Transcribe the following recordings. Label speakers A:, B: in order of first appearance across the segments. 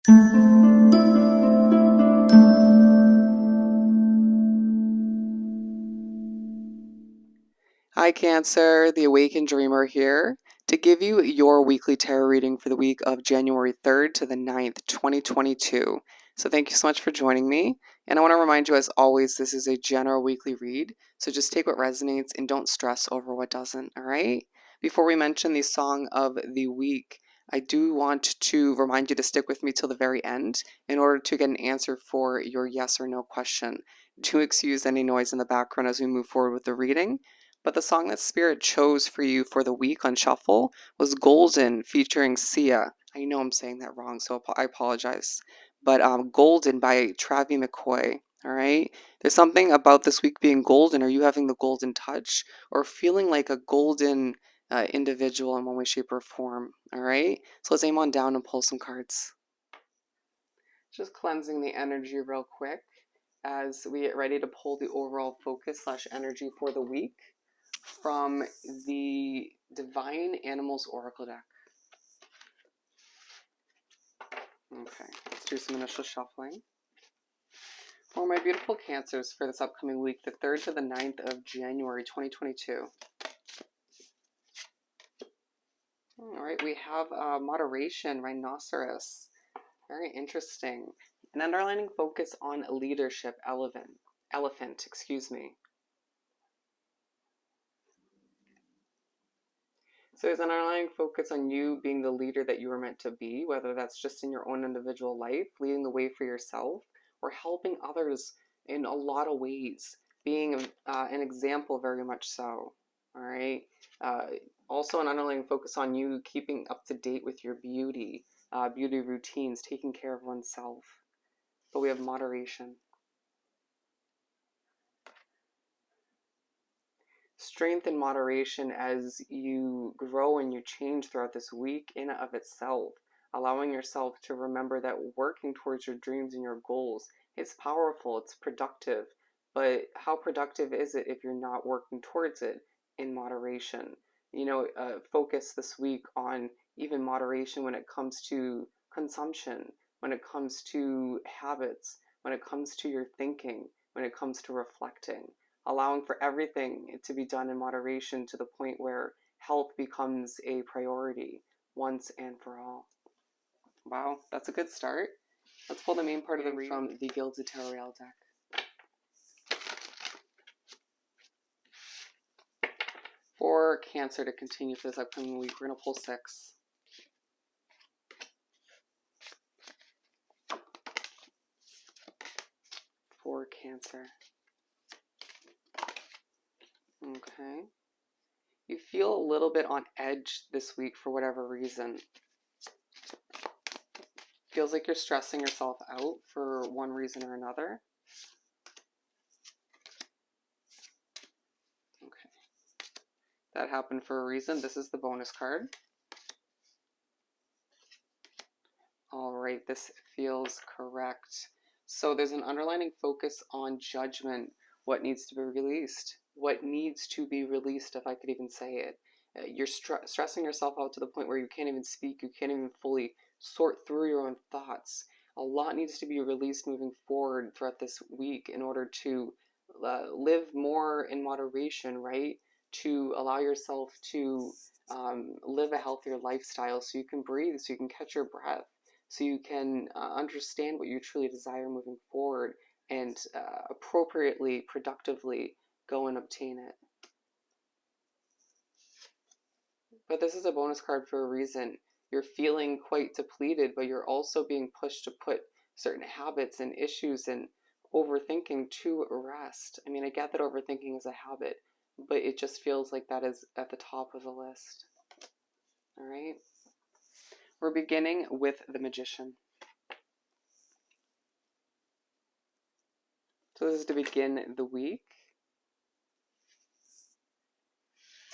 A: Hi Cancer, the Awakened Dreamer here to give you your weekly tarot reading for the week of January 3rd to the 9th, 2022. So thank you so much for joining me. And I want to remind you, as always, this is a general weekly read. So just take what resonates and don't stress over what doesn't, all right? Before we mention the song of the week, I do want to remind you to stick with me till the very end in order to get an answer for your yes or no question. Do excuse any noise in the background as we move forward with the reading. But the song that Spirit chose for you for the week on Shuffle was Golden featuring Sia. I know I'm saying that wrong, so I apologize. But Golden by Travie McCoy. All right. There's something about this week being golden. Are you having the golden touch or feeling like a golden individual in one way, shape, or form? All right. So let's aim on down and pull some cards. Just cleansing the energy real quick as we get ready to pull the overall focus / energy for the week from the Divine Animals Oracle deck. Okay, let's do some initial shuffling. For my beautiful Cancers for this upcoming week, the 3rd to the 9th of January 2022. Alright, we have Moderation, Rhinoceros. Very interesting. An underlining focus on leadership, elephant, excuse me. So there's an underlying focus on you being the leader that you were meant to be, whether that's just in your own individual life, leading the way for yourself, or helping others in a lot of ways, being an example very much so, all right? Also an underlying focus on you keeping up to date with your beauty, beauty routines, taking care of oneself. But we have moderation. Strength and moderation as you grow and you change throughout this week in and of itself, allowing yourself to remember that working towards your dreams and your goals is powerful, it's productive, but how productive is it if you're not working towards it in moderation? You know, focus this week on even moderation when it comes to consumption, when it comes to habits, when it comes to your thinking, when it comes to reflecting, allowing for everything to be done in moderation to the point where health becomes a priority once and for all. Wow, that's a good start. Let's pull the main part of the reading from the Gilded Tarot Real deck. For Cancer to continue for this upcoming week, we're going to pull 6. For Cancer. Okay. You feel a little bit on edge this week for whatever reason. Feels like you're stressing yourself out for one reason or another. Okay. That happened for a reason. This is the bonus card. Alright, this feels correct. So there's an underlining focus on judgment. What needs to be released? What needs to be released, if I could even say it? You're stressing yourself out to the point where you can't even speak, you can't even fully sort through your own thoughts. A lot needs to be released moving forward throughout this week in order to live more in moderation, right? To allow yourself to live a healthier lifestyle so you can breathe, so you can catch your breath, so you can understand what you truly desire moving forward and appropriately, productively go and obtain it. But this is a bonus card for a reason. You're feeling quite depleted, but you're also being pushed to put certain habits and issues and overthinking to rest. I mean, I get that overthinking is a habit, but it just feels like that is at the top of the list. All right. We're beginning with the Magician. So this is to begin the week.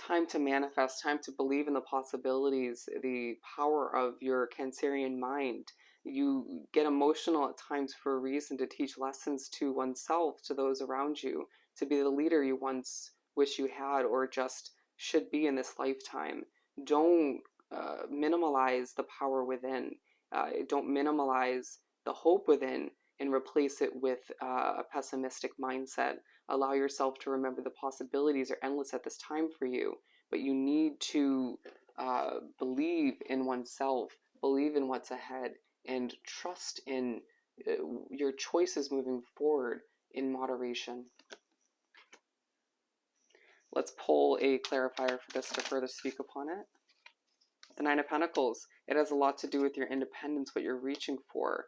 A: Time to manifest, time to believe in the possibilities, the power of your Cancerian mind. You get emotional at times for a reason, to teach lessons to oneself, to those around you, to be the leader you once wish you had or just should be in this lifetime. Don't minimalize the power within. Don't minimalize the hope within and replace it with a pessimistic mindset. Allow yourself to remember the possibilities are endless at this time for you, but you need to believe in oneself, believe in what's ahead, and trust in your choices moving forward in moderation. Let's pull a clarifier for this to further speak upon it. The Nine of Pentacles. It has a lot to do with your independence, what you're reaching for.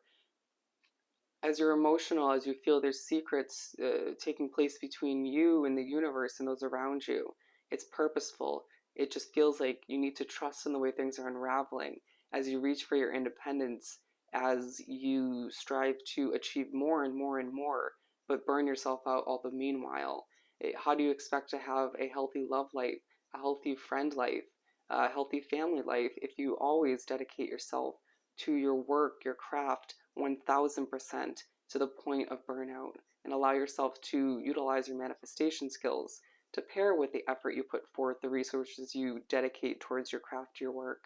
A: As you're emotional, as you feel there's secrets taking place between you and the universe and those around you, it's purposeful. It just feels like you need to trust in the way things are unraveling as you reach for your independence, as you strive to achieve more and more and more, but burn yourself out all the meanwhile. How do you expect to have a healthy love life, a healthy friend life, a healthy family life if you always dedicate yourself to your work, your craft, 1000% to the point of burnout, and allow yourself to utilize your manifestation skills to pair with the effort you put forth, the resources you dedicate towards your craft, your work,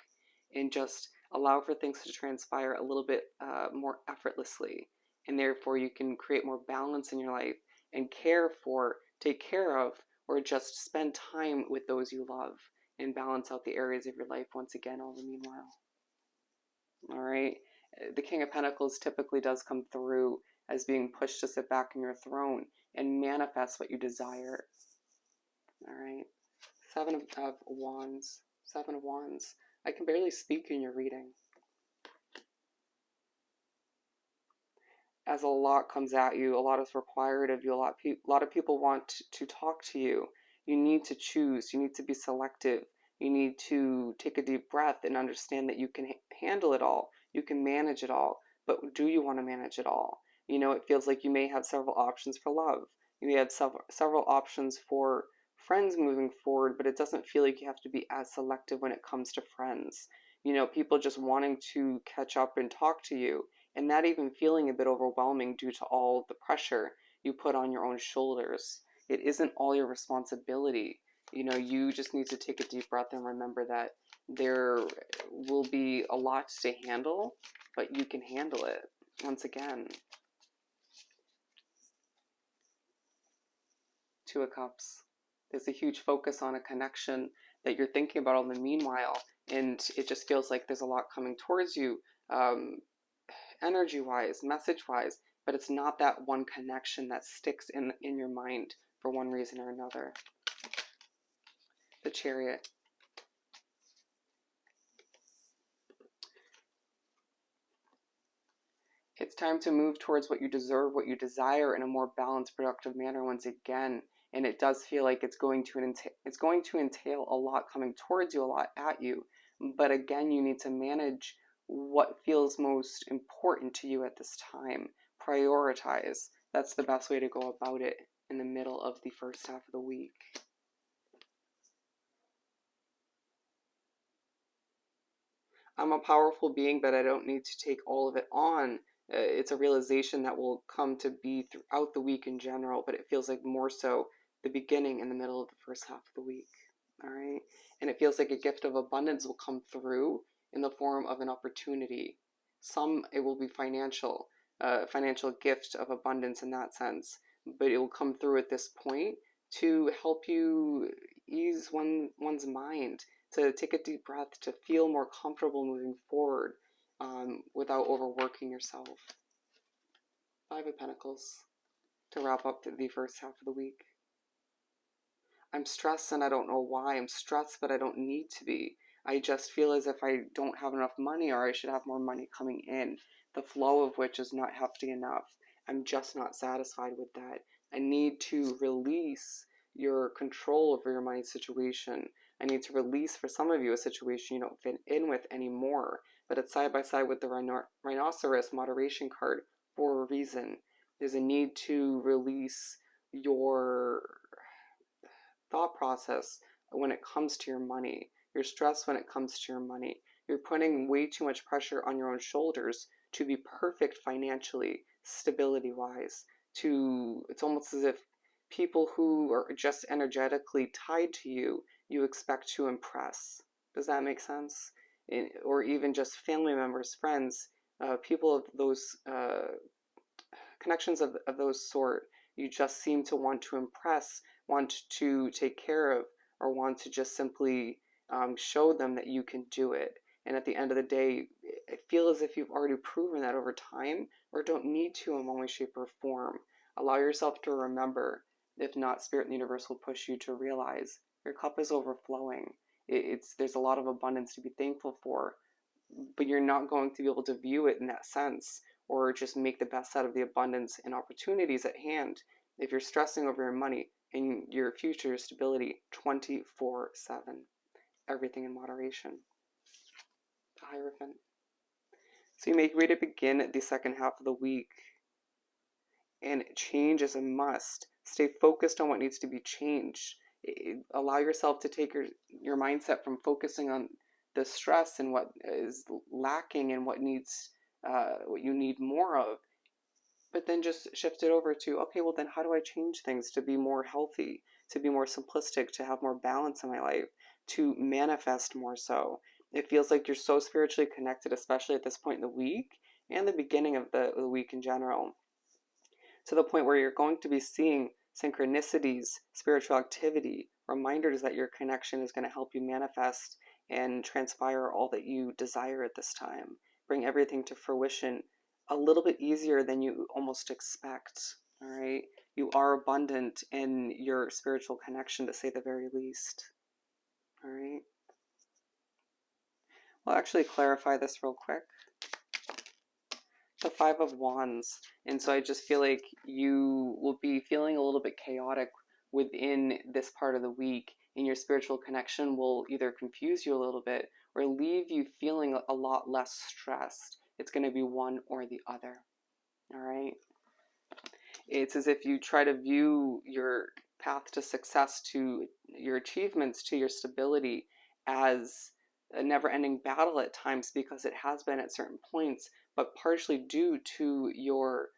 A: and just allow for things to transpire a little bit more effortlessly. And therefore, you can create more balance in your life and take care of, or just spend time with those you love and balance out the areas of your life once again, all the meanwhile. All right. The King of Pentacles typically does come through as being pushed to sit back in your throne and manifest what you desire. All right. Seven of Wands. Seven of Wands. I can barely speak in your reading. As a lot comes at you, a lot is required of you, a lot of people want to talk to you. You need to choose. You need to be selective. You need to take a deep breath and understand that you can handle it all. You can manage it all. But do you want to manage it all? You know, it feels like you may have several options for love. You may have several options for friends moving forward, but it doesn't feel like you have to be as selective when it comes to friends. You know, people just wanting to catch up and talk to you, and that even feeling a bit overwhelming due to all the pressure you put on your own shoulders. It isn't all your responsibility. You know, you just need to take a deep breath and remember that there will be a lot to handle, but you can handle it. Once again, Two of Cups. There's a huge focus on a connection that you're thinking about in the meanwhile, and it just feels like there's a lot coming towards you, energy-wise, message-wise, but it's not that one connection that sticks in your mind for one reason or another. The Chariot. It's time to move towards what you deserve, what you desire in a more balanced, productive manner once again. And it does feel like it's going to entail a lot coming towards you, a lot at you. But again, you need to manage what feels most important to you at this time. Prioritize. That's the best way to go about it in the middle of the first half of the week. I'm a powerful being, but I don't need to take all of it on. It's a realization that will come to be throughout the week in general, but it feels like more so the beginning and the middle of the first half of the week. All right. And it feels like a gift of abundance will come through in the form of an opportunity. Some, it will be financial gift of abundance in that sense, but it will come through at this point to help you ease one's mind, to take a deep breath, to feel more comfortable moving forward without overworking yourself. Five of Pentacles to wrap up the first half of the week. I'm stressed and I don't know why. I'm stressed, but I don't need to be. I just feel as if I don't have enough money, or I should have more money coming in, the flow of which is not hefty enough. I'm just not satisfied with that. I need to release your control over your money situation. I need to release, for some of you, a situation you don't fit in with anymore. But it's side by side with the rhinoceros moderation card for a reason. There's a need to release your thought process when it comes to your money. You're stressed when it comes to your money. You're putting way too much pressure on your own shoulders to be perfect financially, stability wise. It's almost as if people who are just energetically tied to you, you expect to impress. Does that make sense? or even just family members, friends, people of those connections of those sort. You just seem to want to impress, want to take care of, or want to just simply show them that you can do it. And at the end of the day, I feel as if you've already proven that over time, or don't need to in one way, shape, or form. Allow yourself to remember. If not, Spirit and the Universe will push you to realize your cup is overflowing. There's a lot of abundance to be thankful for, but you're not going to be able to view it in that sense, or just make the best out of the abundance and opportunities at hand if you're stressing over your money and your future stability 24/7. Everything in moderation. The Hierophant. So you make ready to begin the second half of the week, and change is a must. Stay focused on what needs to be changed. Allow yourself to take your mindset from focusing on the stress and what is lacking and what you need more of, but then just shift it over to, okay, well then how do I change things to be more healthy, to be more simplistic, to have more balance in my life, to manifest more so. It feels like you're so spiritually connected, especially at this point in the week and the beginning of the week in general, to the point where you're going to be seeing synchronicities, spiritual activity, reminders that your connection is going to help you manifest and transpire all that you desire at this time. Bring everything to fruition a little bit easier than you almost expect. All right. You are abundant in your spiritual connection, to say the very least. All right. We'll actually clarify this real quick. The Five of Wands. And so I just feel like you will be feeling a little bit chaotic within this part of the week, and your spiritual connection will either confuse you a little bit or leave you feeling a lot less stressed. It's going to be one or the other. All right. It's as if you try to view your path to success, to your achievements, to your stability as a never-ending battle at times, because it has been at certain points, but partially due to your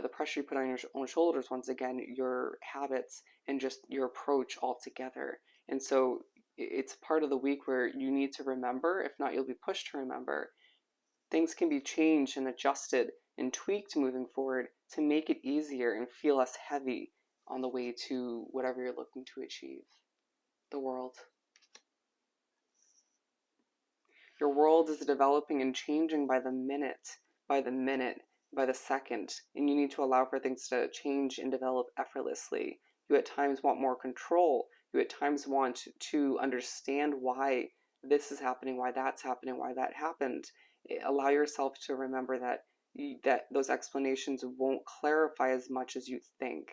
A: the pressure you put on your own shoulders, once again, your habits and just your approach altogether. And so it's part of the week where you need to remember, if not, you'll be pushed to remember, things can be changed and adjusted and tweaked moving forward to make it easier and feel less heavy on the way to whatever you're looking to achieve. The World. Your world is developing and changing by the minute, by the second, and you need to allow for things to change and develop effortlessly. You at times want more control. You at times want to understand why this is happening, why that's happening, why that happened. Allow yourself to remember that those explanations won't clarify as much as you think.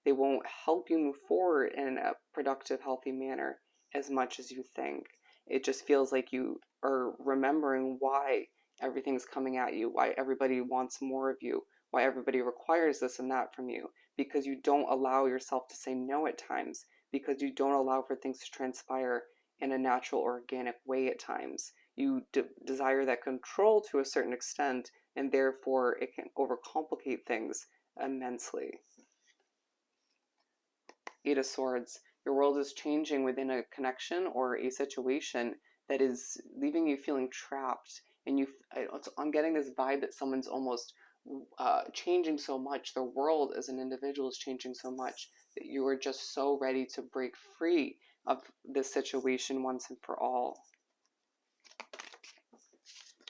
A: They won't help you move forward in a productive, healthy manner as much as you think. It just feels like you are remembering why everything's coming at you, why everybody wants more of you, why everybody requires this and that from you, because you don't allow yourself to say no at times, because you don't allow for things to transpire in a natural, organic way at times. You desire that control to a certain extent, and therefore it can overcomplicate things immensely. Eight of Swords. Your world is changing within a connection or a situation that is leaving you feeling trapped. And I'm getting this vibe that someone's almost changing so much. The world as an individual is changing so much that you are just so ready to break free of this situation once and for all.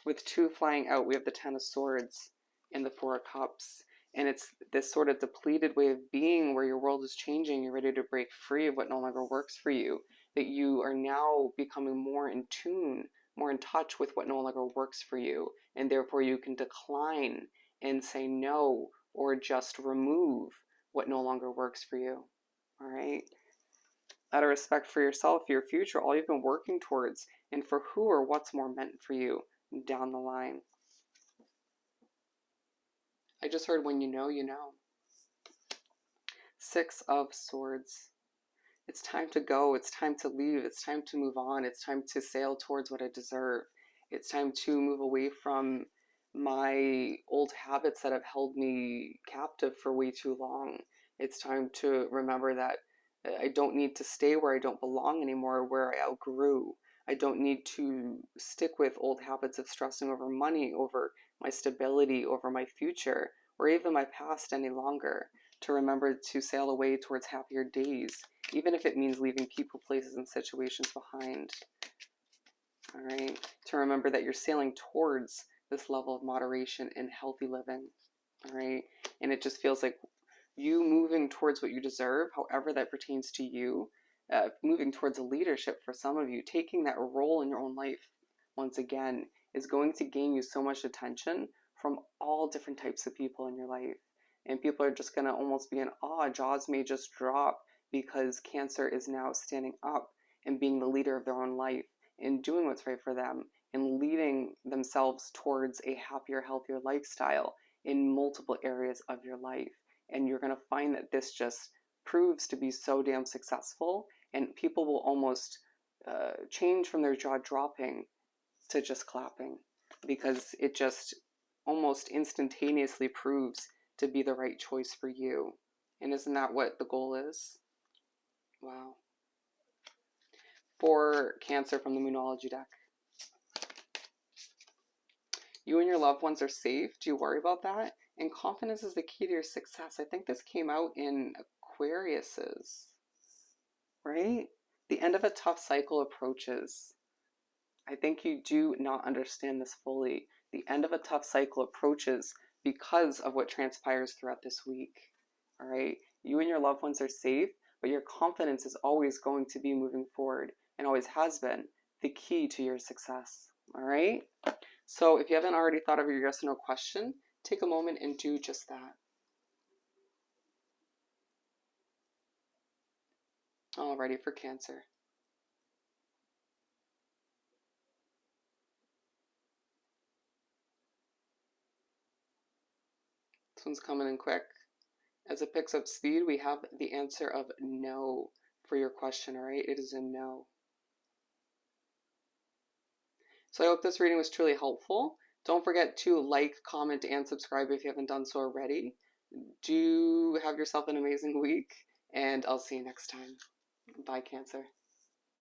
A: With two flying out, we have the Ten of Swords and the Four of Cups. And it's this sort of depleted way of being where your world is changing. You're ready to break free of what no longer works for you. That you are now becoming more in tune, more in touch with what no longer works for you. And therefore you can decline and say no, or just remove what no longer works for you. All right? Out of respect for yourself, your future, all you've been working towards, and for who or what's more meant for you down the line. I just heard, when you know, you know. Six of Swords. It's time to go. It's time to leave. It's time to move on. It's time to sail towards what I deserve. It's time to move away from my old habits that have held me captive for way too long. It's time to remember that I don't need to stay where I don't belong anymore, where I outgrew. I don't need to stick with old habits of stressing over money, over my stability, over my future, or even my past any longer. To remember to sail away towards happier days, even if it means leaving people, places, and situations behind. All right. To remember that you're sailing towards this level of moderation and healthy living. All right. And it just feels like you moving towards what you deserve, however that pertains to you, moving towards a leadership for some of you, taking that role in your own life once again is going to gain you so much attention from all different types of people in your life. And people are just going to almost be in awe. Jaws may just drop because Cancer is now standing up and being the leader of their own life and doing what's right for them and leading themselves towards a happier, healthier lifestyle in multiple areas of your life. And you're going to find that this just proves to be so damn successful, and people will almost change from their jaw dropping to just clapping, because it just almost instantaneously proves to be the right choice for you. And isn't that what the goal is? Wow. For Cancer from the Moonology deck. You and your loved ones are safe. Do you worry about that? And confidence is the key to your success. I think this came out in Aquarius's, right? The end of a tough cycle approaches. I think you do not understand this fully. The end of a tough cycle approaches because of what transpires throughout this week. All right? You and your loved ones are safe, but your confidence is always going to be moving forward and always has been the key to your success. All right? So if you haven't already thought of your yes or no question, take a moment and do just that. Alrighty, for Cancer. This one's coming in quick. As it picks up speed, we have the answer of no for your question, all right? It is a no. So I hope this reading was truly helpful. Don't forget to like, comment, and subscribe if you haven't done so already. Do have yourself an amazing week, and I'll see you next time. Bye, Cancer.